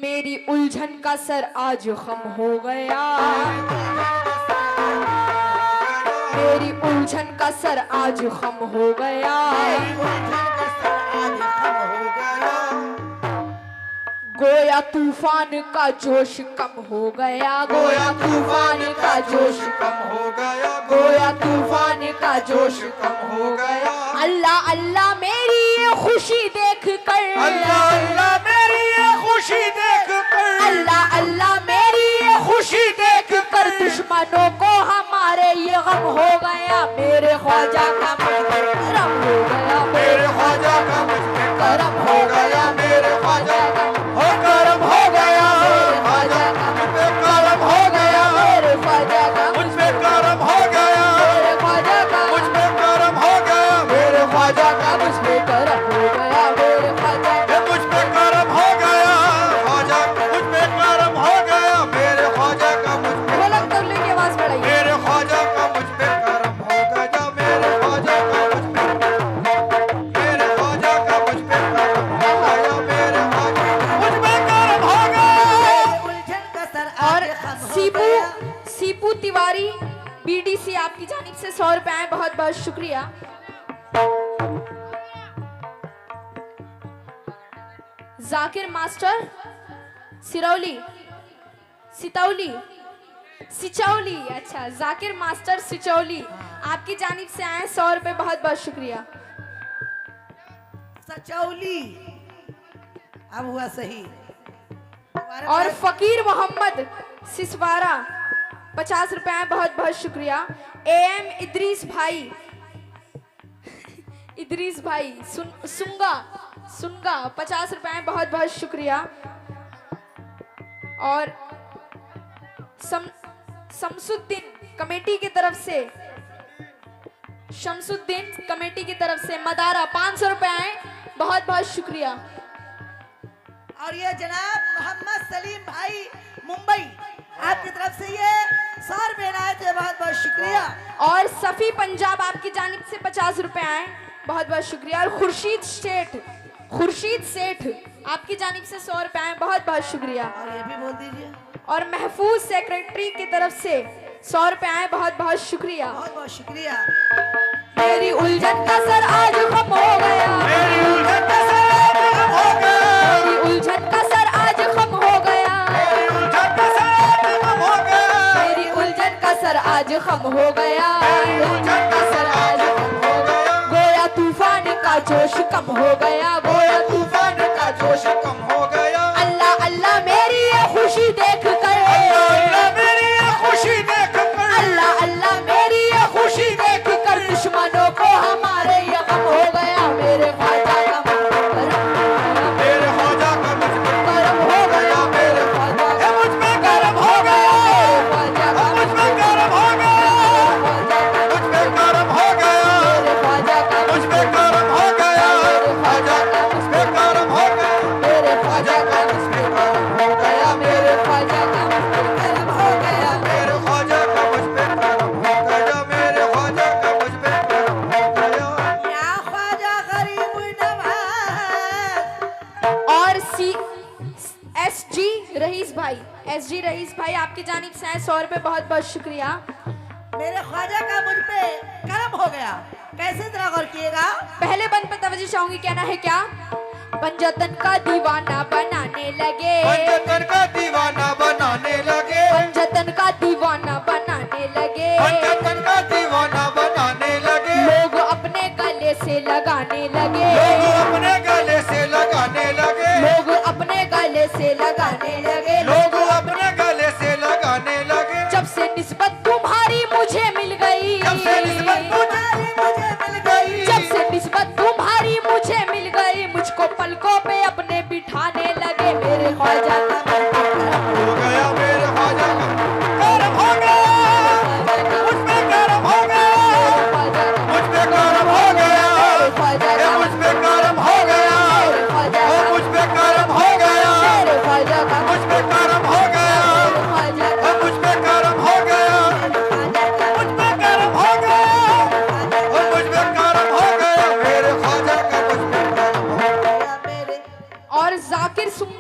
मेरी उलझन का सर आज खम हो गया, मेरी उलझन का सर आज खम हो गया। गोया तूफान का जोश कम हो गया, गोया तूफान का जोश कम हो गया, गोया तूफान का जोश कम हो गया। अल्लाह अल्लाह मेरी ये खुशी देख कर, अल्लाह अल्लाह मेरी ये खुशी देख कर, अल्लाह अल्लाह मेरी ये खुशी देख कर दुश्मनों को हमारे ये गम हो गया। मेरे ख्वाजा का मुझ पे करम हो गया, मेरे ख्वाजा का मुझ पे करम हो गया, मेरे ख्वाजा का हो करम हो गया, ख्वाजा का मुझ पे करम हो गया, मेरे ख्वाजा का मुझ पे करम हो गया, मेरे ख्वाजा का मुझ पे करम हो गया, मेरे ख्वाजा का मुझ पे करम हो गया, मेरे ख्वाजा का मुझ पे करम हो गया, ख्वाजा मुझ पे करम हो गया, मेरे ख्वाजा का मुझ पे ढोलक तबले की आवाज बढ़ाइए। मेरे ख्वाजा का मुझ पे करम हो गया, मेरे ख्वाजा का मुझ पे मेरे ख्वाजा का मुझ पे करम हो गया, मेरे ख्वाजा मुझ पे करम हो गया। उलझन का सर और आज खम हो सीपू गया। सीपू तिवारी बीडीसी आपकी जानिब से 100 रुपए आए, बहुत बहुत शुक्रिया। जाकिर मास्टर सिरौली सितौली सिचौली, अच्छा जाकिर मास्टर सिचौली आपकी जानिब से आए 100 रुपए, बहुत बहुत शुक्रिया। सचौली अब हुआ सही। और फकीर मोहम्मद सिसवारा 50 रुपए आए, बहुत बहुत शुक्रिया। एम इदरीस भाई इदरीस भाई सुंगा सुंगा 50 रुपए आए, बहुत बहुत शुक्रिया। और शमसुद्दीन कमेटी की तरफ से, शमसुद्दीन कमेटी की तरफ से मदारा 500 रुपए आए, बहुत बहुत शुक्रिया। और ये जनाब मोहम्मद सलीम भाई मुंबई आपकी तरफ से ये 100 रुपए आए थे, बहुत बहुत शुक्रिया। और सफी पंजाब आपकी जानिब से 50 रुपए आए, बहुत बहुत शुक्रिया। और खुर्शीद सेठ आपकी जानिब से 100 रुपए आए, बहुत बहुत शुक्रिया। और ये भी बोल दीजिए। और महफूज सेक्रेटरी की तरफ से 100 रुपए आए, बहुत बहुत शुक्रिया। बहुत बहुत शुक्रिया। मेरी उलझन का सर आज खम हो गया, मेरी उलझन का सर आज खम हो गया, मेरी उलझन का सर आज खम हो गया, मेरी उलझन का सर आज खम हो गया, मेरी उलझन का सर आज खम हो गया, उलझन का सर आज खम हो गया, गोया तूफान का जोश कम हो गया, गोया तूफान का जोश कम हो गया। अल्लाह अल्लाह मेरी ये खुशी देख कर, अल्लाह मेरी ये खुशी देख कर, अल्लाह अल्लाह मेरी ये खुशी देख कर दुश्मनों को हमारे ये गम हो गया। मेरे ख्वाजा का मुझ पे मेरे ख्वाजा का मुझ पे करम हो गया, मेरे ख्वाजा ये मुझ पे करम हो गया, ख्वाजा का मुझ पे करम हो गया, मुझ पे करम हो गया, मेरे ख्वाजा का मुझ पे करम हो गया, ख्वाजा का मुझ पे करम हो गया, मेरे ख्वाजा का मुझ पे करम हो गया, मेरे ख्वाजा का मुझ पे करम हो गया। मेरे ख्वाजा का मुझ पे करम हो गया, मेरे ख्वाजा का मुझ पे करम हो गया। या ख्वाजा गरीब नवाज। और एसजी रईस भाई आपकी जानिब से आए 100 रुपए, बहुत बहुत शुक्रिया। मेरे ख्वाजा का मुझ पे करम हो गया। कैसे जरा गौर किएगा। पहले बंद पे तवज्जो चाहूंगी, कहना है क्या? पंजतन का दीवाना बनाने लगे, पंजतन का दीवाना बनाने लगे, पंजतन का दीवाना बनाने लगे, पंजतन का दीवाना बनाने लगे, लोग अपने गले से लगाने लगे, लोग अपने गले से लगाने लगे, लोग अपने गले से लगाने लगे, लोग अपने गले से लगाने लगे। जब से निस्बत तुम्हारी मुझे मिल गई, जब से निस्बत मुझे मिल गई। जब से निस्बत तुम्हारी मुझे मिल गई, मुझको पलकों पे अपने बिठाने लगे। मेरे ख्वाजा का हो गया, मेरे ख्वाजा का करम हो गया, मुझ पे करम हो गया, मुझ पे करम हो गया, ये मुझ पे करम हो गया, ओ मुझ पे करम हो गया, ख्वाजा का मुझ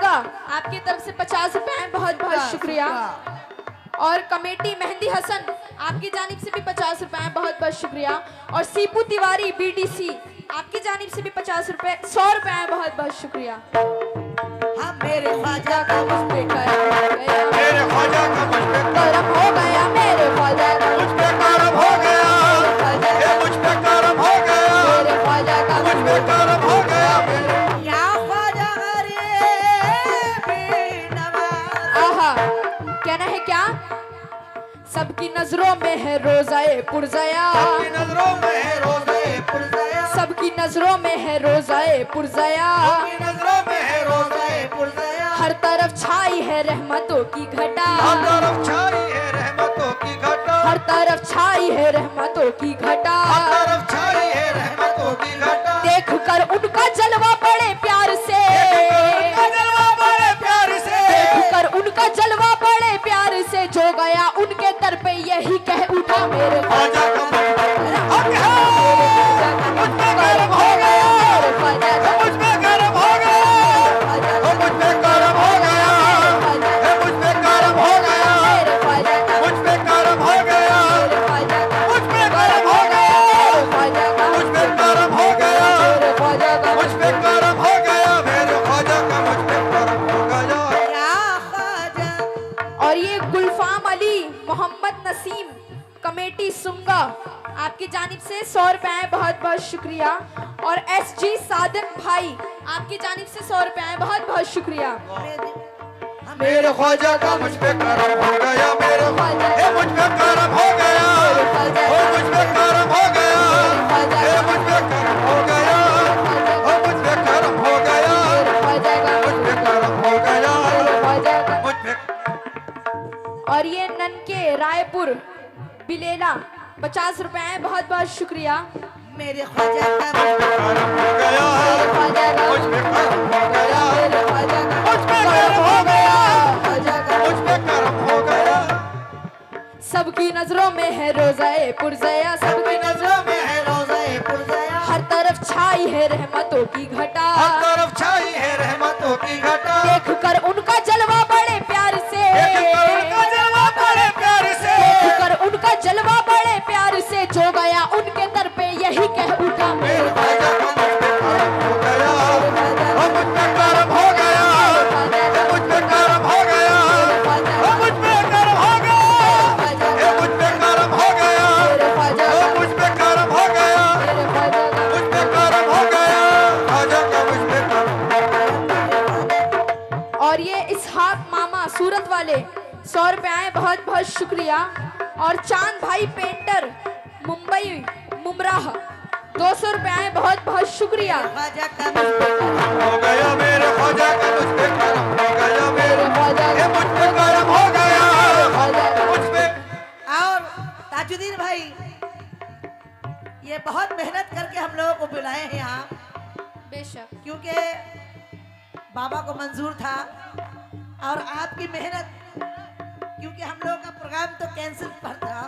सुंगा आपकी तरफ से 50 रुपए बहुत बहुत शुक्रिया। और कमेटी मेहंदी हसन आपकी जानिब से भी 50 रुपए बहुत बहुत शुक्रिया। और सीपू तिवारी बीडीसी आपकी जानिब से भी 50 रुपए 100 रुपए बहुत बहुत शुक्रिया। हाँ मेरे ख्वाजा का मुझ पे करम हो गया, मेरे ख्वाजा का मुझ पे करम हो गया, मेरे ख्वाजा का मुझ पे करम हो गया, ये मुझ पे करम हो गया, मेरे ख्वाजा का मुझ पे करम हो गया। या ख्वाजा गरीब नवाज। आहा, कहना है क्या? सबकी नजरों में है रोजाए पुरजया, सबकी नजरों में है रोज़े पुरज़या, सबकी नजरों में है रोजाए पुरजया, सबकी नजरों में है रोज़े पुरज़या। हर तरफ छाई है रहमतों की घटा, हर तरफ छाई है रहमतों की घटा, हर तरफ छाई है रहमतों की घटा। हर तरफ छाई है रहमतों की घटा। देख कर उनका जलवा बड़े प्यार से, उनका जलवा बड़े प्यार से, देख कर उनका जलवा बड़े प्यार से, जो गया उनके दर पे यही कह उठा मेरे ख्वाजा का हक है, मुझ पे करम करम हो गया, मेरे ख्वाजा का मुझ पे करम हो गया, ओ मुझ पे करम हो गया, ए मुझ पे करम हो गया, मेरे ख्वाजा का मुझ पे करम हो गया, मेरे ख्वाजा का मुझ पे करम हो गया, ख्वाजा का मुझ पे करम हो गया, मेरे ख्वाजा का मुझ पे करम हो गया, मेरे ख्वाजा का मुझ पे करम हो गया। या ख्वाजा। और ये गुलफाम अली मोहम्मद नसीम कमेटी सुंगा आपकी जानिब से 100 रुपए बहुत बहुत शुक्रिया। और एसजी सादक भाई आपकी जानिब से 100 रुपए बहुत बहुत शुक्रिया। मेरे ख्वाजा का मुझ पे करम हो गया, मेरे ए मुझ पे करम हो गया, ओ मुझ पे करम हो गया, ए मुझ पे करम हो गया, ओ मुझ पे करम हो गया, मुझ पे करम हो गया, मुझ पे। और ये ननके रायपुर बिलेला 50 रुपए बहुत बहुत शुक्रिया। मेरे ख्वाजा का मुझ पे करम हो गया, ख्वाजा का मुझ पे करम हो गया, मेरे ख्वाजा का मुझ पे करम हो गया, ख्वाजा का मुझ पे करम हो गया। सबकी नजरों में है रोजाए पुरजया, सबकी नजरों नजरों में है रोज़े पुरज़या, हर तरफ छाई है रहमतों की घटा। हर तरफ छाई है रहमतों की घटा। देख कर उनका जलवा बड़े प्यार से, उनका जलवा बड़े प्यार से, देख कर उनका जलवा बड़े प्यार से, जो गया उनके दर पे यही कह उठा मेरे ख्वाजा का मुझ पे करम हो गया, ओ मुझ पे करम हो गया, ए मुझ पे करम हो गया, ओ मुझ पे करम हो गया, ए मुझ पे करम हो गया, ओ मुझ पे करम हो गया, मुझ पे करम हो गया, ख्वाजा का मुझ पे करम। और ये इसहाक मामा सूरत वाले 100 रुपए बहुत बहुत शुक्रिया। और चांद भाई पेंटर मुंबई मुमराह 200 रुपए बहुत बहुत शुक्रिया। ख्वाजा का मुझ पे करम हो गया, मेरे ख्वाजा का मुझ पे करम हो गया, मेरे ख्वाजा ए मुझ पे करम हो गया, मुझ पे। और ताजुद्दीन भाई ये बहुत मेहनत करके हम लोगों को बुलाए हैं यहाँ, बेशक क्योंकि बाबा को मंजूर था और आपकी मेहनत, क्योंकि हम लोग का प्रोग्राम तो कैंसिल पर था,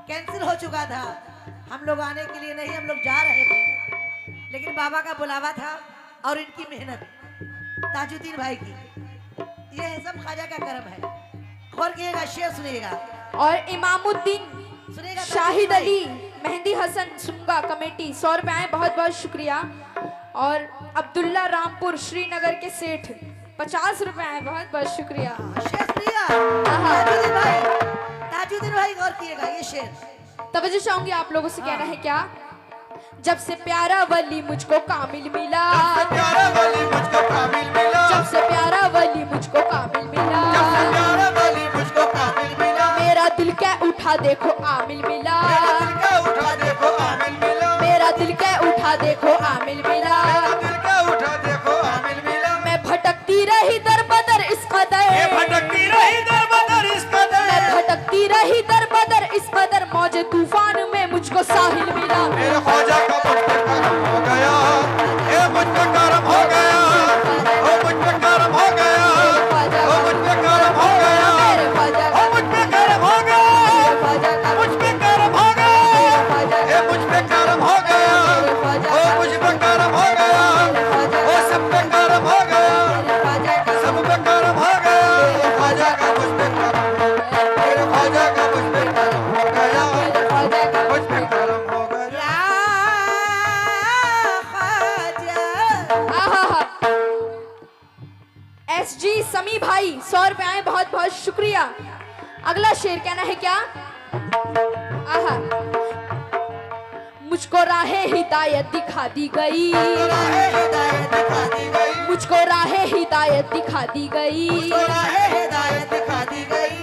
कैंसिल हो चुका था, हम लोग आने के लिए नहीं, हम लोग जा रहे थे, लेकिन बाबा का बुलावा था और इनकी मेहनत ताजुद्दीन भाई की, ये है सब ख्वाजा का करम है। गौर कीजिएगा, शेर सुनिएगा, और इमामुद्दीन सुनिएगा शाहिद ताजुद्दीन अली मेहंदी हसन सुंगा कमेटी 100 रुपए बहुत बहुत शुक्रिया। और अब्दुल्ला रामपुर श्रीनगर के सेठ 50 रुपए बहुत बहुत शुक्रिया। भाई। शेर सुनिएगा ताजुद्दीन भाई, ताजुद्दीन भाई गौर कीजिएगा, ये शेर तवज्जो चाहूंगी आप लोगों से, कहना है क्या? जब से प्यारा वली मुझको कामिल मिला, जब से प्यारा वली मुझको कामिल मिला, जब से प्यारा वली मुझको कामिल मिला, जब से प्यारा वली मुझको कामिल मिला, मेरा दिल क्या उठा देखो आमिल मिला, मेरा दिल का उठा देखो आमिल मिला, मेरा दिल क्या उठा देखो आमिल मिला। मेरा दिल का उठा देखो आमिल मिला। मैं भटकती रही दर बदर इस कदर, ये भटकती रही दर बदर इस कदर, मैं भटकती रही दर बदर इस कदर, मौजे तूफान में मुझको साहिल मिला। मेरे ख्वाजा का मुझ पे करम हो गया, ये मुझ पे करम हो गया, ओ मुझ पे करम हो गया, ओ मुझ पे करम हो गया, मेरे ख्वाजा ओ मुझ पे करम हो गया, ख्वाजा का मुझ पे करम हो गया, ये मुझ पे करम हो गया, ओ मुझ पे करम हो गया मेरे ख्वाजा का मुझ पे करम हो गया मेरे ख्वाजा का मुझ पे करम हो गया मेरे ख्वाजा का मुझ पे करम हो गया या ख्वाजा। SG समी भाई 100 रुपए आए, बहुत बहुत शुक्रिया। अगला शेर कहना है क्या? आहा, मुझको राहे हिदायत दिखा दी गई, राहे हिदायत दिखा दी गई, मुझको राहे हिदायत दिखा दी गई, राहे हिदायत दिखा दी गई,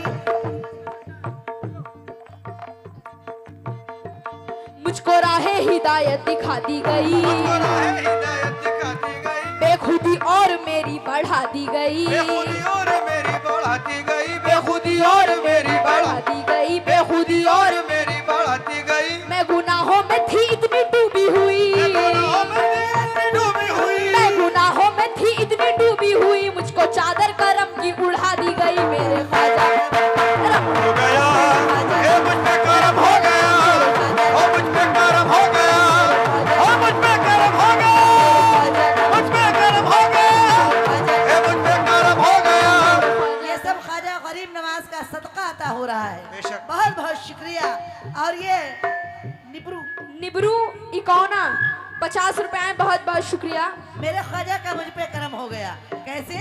मुझको राहे हिदायत दिखा दी गई, मुझको राहे हिदायत दिखा दी गई, बेखुदी और मेरी बढ़ा दी गई, बेखुदी और मेरी बढ़ाती गई, बेखुदी और मेरी बढ़ा दी गई, बेखुदी और मेरी बढ़ाती गई, मैं गुनाहों में थी इतनी डूबी हुई, डूबी हुई, मैं गुनाहों में थी इतनी डूबी हुई, मुझको चादर करम की उड़ा दी गई मेरे ख्वाजा। हो गया ये मुझ पे करम हो गया ओ मुझ पे करम हो गया ओ मुझ पे करम हो गया मुझ पे करम हो गया ये मुझ पे करम हो गया। ये सब ख्वाजा गरीब नवाज का सदका अता हो रहा है। बेशक। बहुत बहुत शुक्रिया। और ये निब्रू निब्रू इकोना 50 रुपए आए, बहुत बहुत शुक्रिया। मेरे ख्वाजा का मुझ पे करम हो गया। कैसे?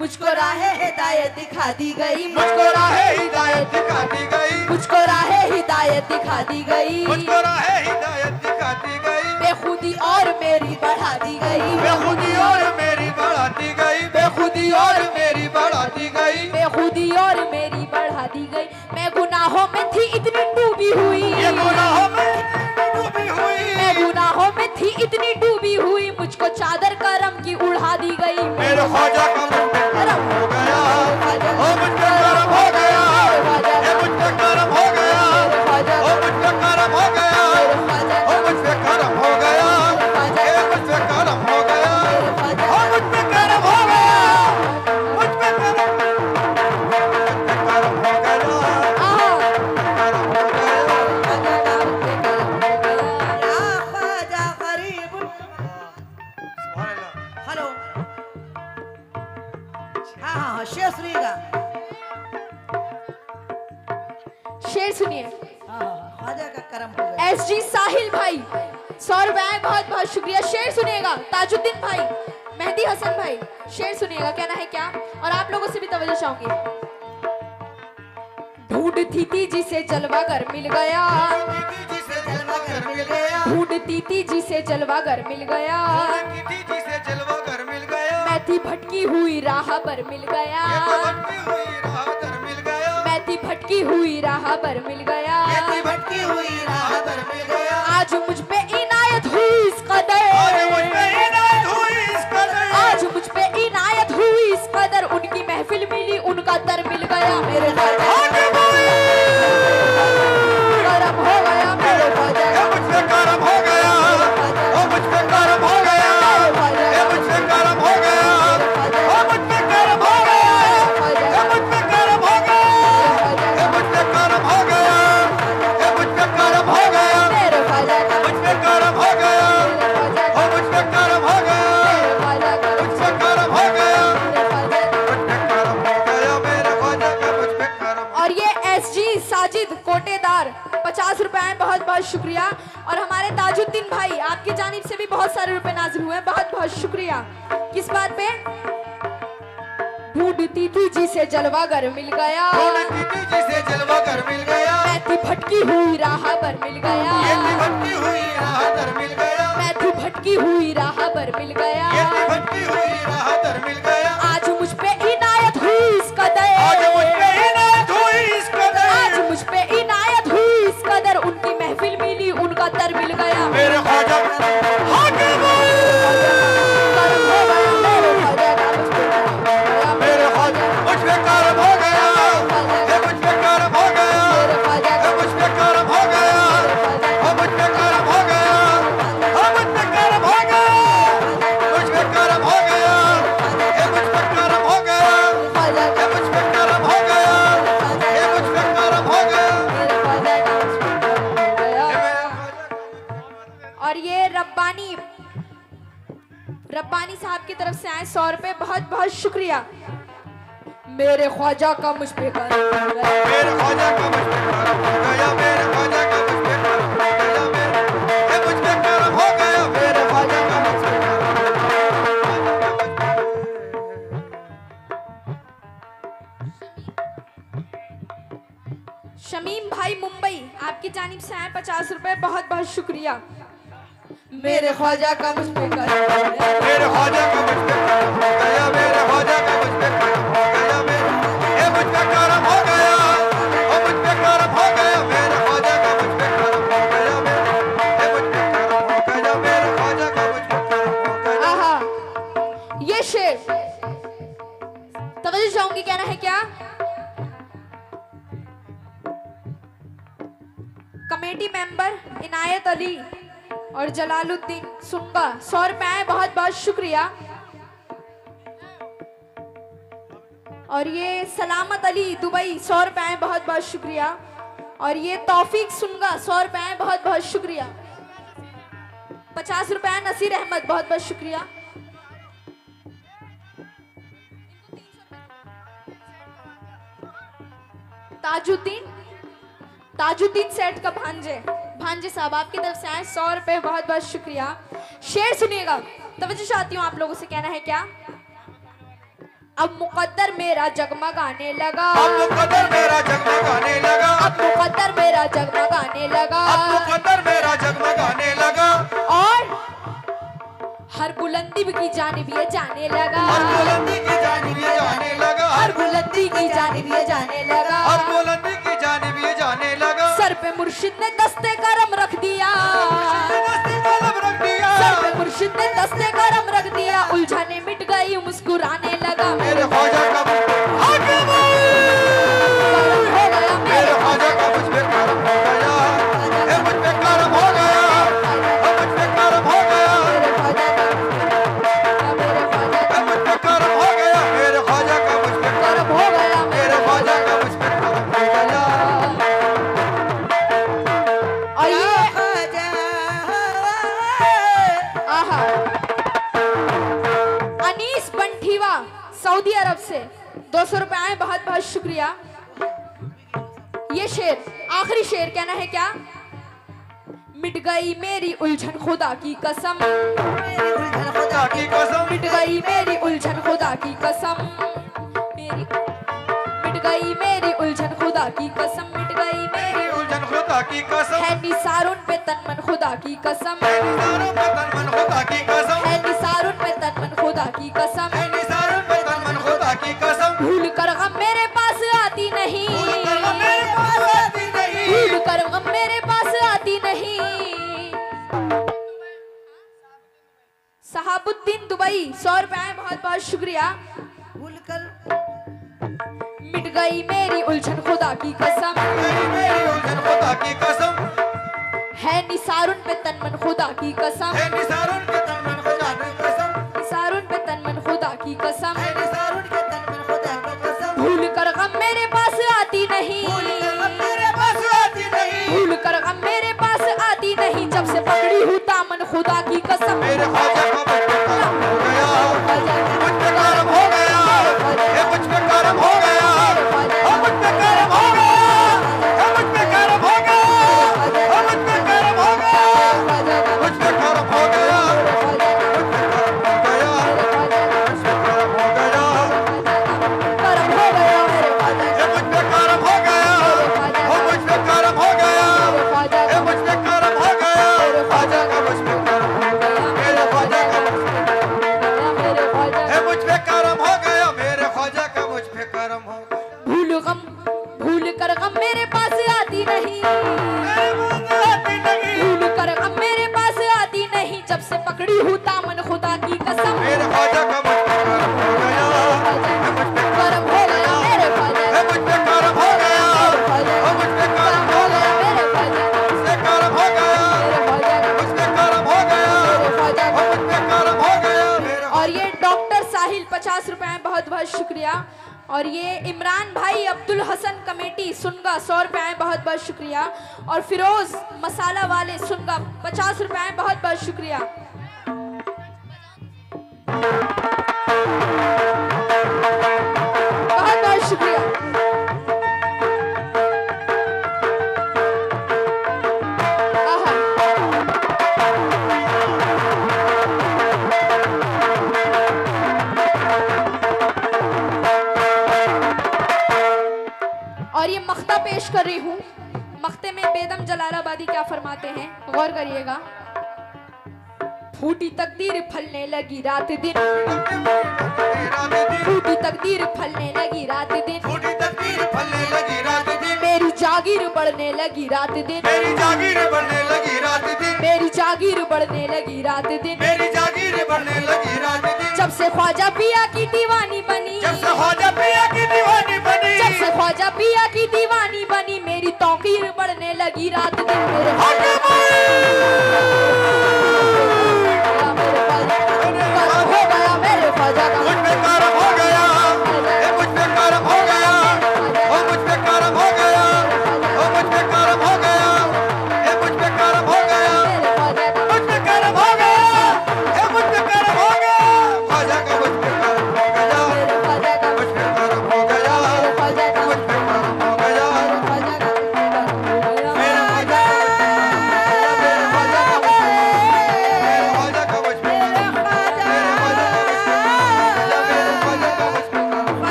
मुझको राहे हिदायत दिखा दी गई, मुझको राहे हिदायत दिखा दी गई, मुझको राहे हिदायत दिखा दी गई, मुझको राहे हिदायत दिखा दी गई, बेखुदी और मेरी बढ़ा दी गई, बेखुदी और मेरी बढ़ाती गई, बेखुदी और मेरी बढ़ाती गई, बेखुदी और मेरी बढ़ा दी गई, मैं गुनाहों में थी इतनी डूबी हुई, ये गुनाहों में डूबी हुई, मैं गुनाहों में थी इतनी डूबी हुई, मुझको चादर करम की उड़ा दी गई मेरे ख्वाजा का मुझ पे करम हो गया ओ मुझ पे करम हो गया ये मुझ पे करम हो गया ओ मुझ पे करम हो गया ओ मुझ पे करम हो गया ये मुझ पे करम हो गया ओ मुझ पे करम हो गया मुझ पे करम हो गया करम हो गया। या ख्वाजा गरीब। सुभान अल्लाह। हेलो। हाँ हाँ हाँ, शेर सुनिएगा। शेर सुनिए। हाँ हाँ, ख्वाजा का करम हो गया। SG साहिल भाई 100 रुपए आए, बहुत बहुत शुक्रिया। शेर सुनिएगा। ताजुद्दीन भाई, मेहदी हसन भाई, शेर सुनिएगा। कहना है क्या? और आप लोगों से भी तवज्जो चाहूंगी। ढूंढती थी जिसे जलवागर मिल गया, जिसे जलवागर मिल गया, ढूंढती थी जिसे जलवागर मिल गया, जिसे जलवागर मिल गया, मैं थी भटकी हुई राह पर मिल गया, ये तो भटकी हुई राह पर मिल गया, मैं थी भटकी हुई राह पर मिल गया, ये थी भटकी हुई राह पर मिल गया। आज मुझ पे इनायत हुई इस कदर, आज मुझ पे इनायत हुई इस कदर, आज मुझ पे इनायत हुई इस कदर, उनकी महफिल मिली उनका दर मिल गया मेरे ख्वाजा। करम हो गया मेरे ख्वाजा, ये मुझ पे करम हो गया ओ मुझ पे करम हो गया ये मुझ पे करम हो गया ओ मुझ पे करम हो गया ये मुझ पे करम हो गया ये मुझ पे करम हो गया ये मुझ पे करम हो गया मेरे ख्वाजा का, मुझ पे करम हो गया ओ मुझ पे करम हो गया मेरे ख्वाजा का, मुझ पे करम हो गया मेरे ख्वाजा का। मुझ पे करम हो गया मेरे ख्वाजा का मुझ पे करम और ये SG साजिद कोटेदार 50 रुपए आए, बहुत बहुत शुक्रिया। और हमारे ताजुद्दीन भाई, आपकी जानिब से भी बहुत सारे रुपए नाजिल हुए, बहुत बहुत शुक्रिया। किस बात पे? ढूंढती थी जिसे जलवागर मिल गया, ढूंढती थी जिसे जलवागर मिल गया, मैं थी भटकी हुई राह पर मिल गया, ये थी भटकी हुई राह पर मिल गया, मैं थी भटकी हुई राह पर मिल गया, ये थी भटकी हुई राह पर मिल गया, आज मुझ पे इनायत हुई इस कदर, आज मुझ पे इनायत हुई इस कदर, आज मुझ पे इनायत हुई इस कदर, उनकी महफिल मिली उनका दर मिल गया मेरे ख्वाजा हाकिम करम हो गया मेरे ख्वाजा का, मुझ पे करम हो गया मेरे ख्वाजा मुझ पे करम हो गया ये मुझ पे करम हो गया मेरे ख्वाजा ये का, मुझ पे करम हो गया ओ मुझ पे करम हो गया ओ मुझ पे करम हो गया मुझ पे करम हो गया ये मुझ पे करम हो गया ख्वाजा ये का, मुझ पे करम हो गया ये मुझ पे करम हो गया मेरे ख्वाजा का, मुझ पे करम हो गया। ये मेरे ख्वाजा और ये रब्बानी साहब की तरफ से आए 100 रुपए, बहुत बहुत शुक्रिया। मेरे ख्वाजा का मुझ पे करम हो गया, मेरे ख्वाजा का मुझ पे करम हो गया, मेरे ख्वाजा का मुझ पे करम हो गया, मुझ पे करम हो गया, मेरे ख्वाजा का मुझ पे करम हो गया। शमीम भाई मुंबई, आपकी जानिब से आए 50 रुपए, बहुत बहुत शुक्रिया। मेरे ख्वाजा का मुझ पे करम हो गया, मेरे ख्वाजा का मुझ पे करम हो गया, मेरे ख्वाजा का मुझ पे करम हो गया, मुझ पे करम हो गया, मुझ पे करम हो गया, मेरे ख्वाजा का मुझ पे करम हो गया, मुझ पे करम हो गया, मेरे ख्वाजा का मुझ पे करम हो गया। आहा, ये शेर तवज्जो चाहूंगी, कहना है क्या? कमेटी मेंबर इनायत अली और जलालुद्दीन सुंगा 100 रुपए आए, बहुत बहुत शुक्रिया। और ये सलामत अली दुबई 100 रुपए आए, बहुत बहुत शुक्रिया। और ये तौफीक सुंगा 100 रुपए आए, बहुत बहुत शुक्रिया। 50 रुपए आए नसीर अहमद, बहुत बहुत शुक्रिया। ताजुद्दीन सेठ का भांजे साहब, आपकी तरफ से आए 100 रुपए, बहुत बहुत शुक्रिया। शेर सुनिएगा, तवज्जो चाहती हूँ आप लोगों से, कहना है क्या? अब मुकद्दर मेरा जगमगाने लगा, अब मुकद्दर मेरा जगमगाने लगा, अब मुकद्दर मेरा जगमगाने लगा, अब मुकद्दर मेरा जगमगाने लगा, और हर बुलंदी की जानिब ये जाने लगा, हर बुलंदी की जानिब ये जाने लगा, हर बुलंदी की जानिब ये जाने लगा, हर बुलंदी की जानिब ये जाने लगा। सर पे मुर्शिद ने दस्ते करम रख दिया, दस्ते कलम रख दिया, सर पे मुर्शिद ने दस्ते करम रख दिया, उलझने मिट गई मुस्कुराने लगा। मेरे ख्वाजा का मुझ पे करम हो गया, मेरे ख्वाजा का मुझ पे करम हो गया, मुझ पे करम हो गया, मुझ पे करम हो गया, मेरे ख्वाजा का, मेरे ख्वाजा का मुझ पे करम हो गया, मेरे ख्वाजा का मुझ पे करम हो गया, मेरे ख्वाजा का मुझ पे करम हो गया। और ये आहा, अनीस बंठीवा सऊदी अरब से 200 रुपए आए, बहुत बहुत शुक्रिया। ये शेर, आखिरी शेर, कहना है क्या? मिट गई मेरी उलझन खुदा की कसम, खुदा की कसम, मिट गई मेरी उलझन खुदा की कसम, मिट गई मेरी उलझन खुदा की कसम, मिट गई मेरी उलझन खुदा की कसम, है निसारुन पे तन मन खुदा की कसम, निसारों पे तन मन खुदा की कसम, है निसारुन पे तन मन खुदा की कसम, निसारों पे तन मन खुदा की कसम। भूल कर गम मेरे पास आती नहीं, मेरे पास आती नहीं, भूल कर गम मेरे पास आती नहीं। सहाबुद्दीन दुबई 100 रुपए आए, बहुत बहुत शुक्रिया। भूल कर मिट गई मेरी उलझन खुदा की कसम, मेरी उलझन खुदा की कसम, है निसारुन पे तन मन खुदा की कसम, निसारों पे तन मन खुदा की कसम, निसारुन पे तन मन खुदा की कसम, निसारुन के तन में खुदा की कसम। भूल कर गम मेरे पास आती नहीं, मेरे पास आती नहीं, भूल कर गम मेरे पास आती नहीं, जब से पकड़ी हूँ दामन खुदा की कसम। मेरे ख्वाजा का मुझ पे करम हो गया, मुझ पे करम हो गया, मुझ पे करम हो गया, मुझ पे करम हो गया, मुझ पे करम हो गया, मुझ पे करम हो गया, मुझ पे करम हो गया, शुक्रिया। और ये इमरान भाई अब्दुल हसन कमेटी सुनगा 100 रुपए आए, बहुत बहुत शुक्रिया। और फिरोज मसाला वाले सुनगा 50 रुपए आए, बहुत बहुत शुक्रिया। और ये मख्ता पेश कर रही हूँ। मख्ते में बेदम जलालाबादी क्या फरमाते हैं, गौर करिएगा। फूटी तकदीर फलने लगी रात दिन, फूटी तकदीर फलने लगी रात दिन, फूटी तकदीर फलने लगी रात दिन, मेरी जागीर बढ़ने लगी रात दिन, मेरी जागीर बढ़ने लगी रात दिन, मेरी जागीर बढ़ने लगी रात दिन, मेरी जागीर बढ़ने लगी रात दिन। जब से ख्वाजा पिया की दीवानी बनी, जब से ख्वाजा पिया की दीवानी बनी, जब से ख्वाजा पिया की दीवानी बनी, मेरी तौकीर बढ़ने लगी रात दिन। मेरे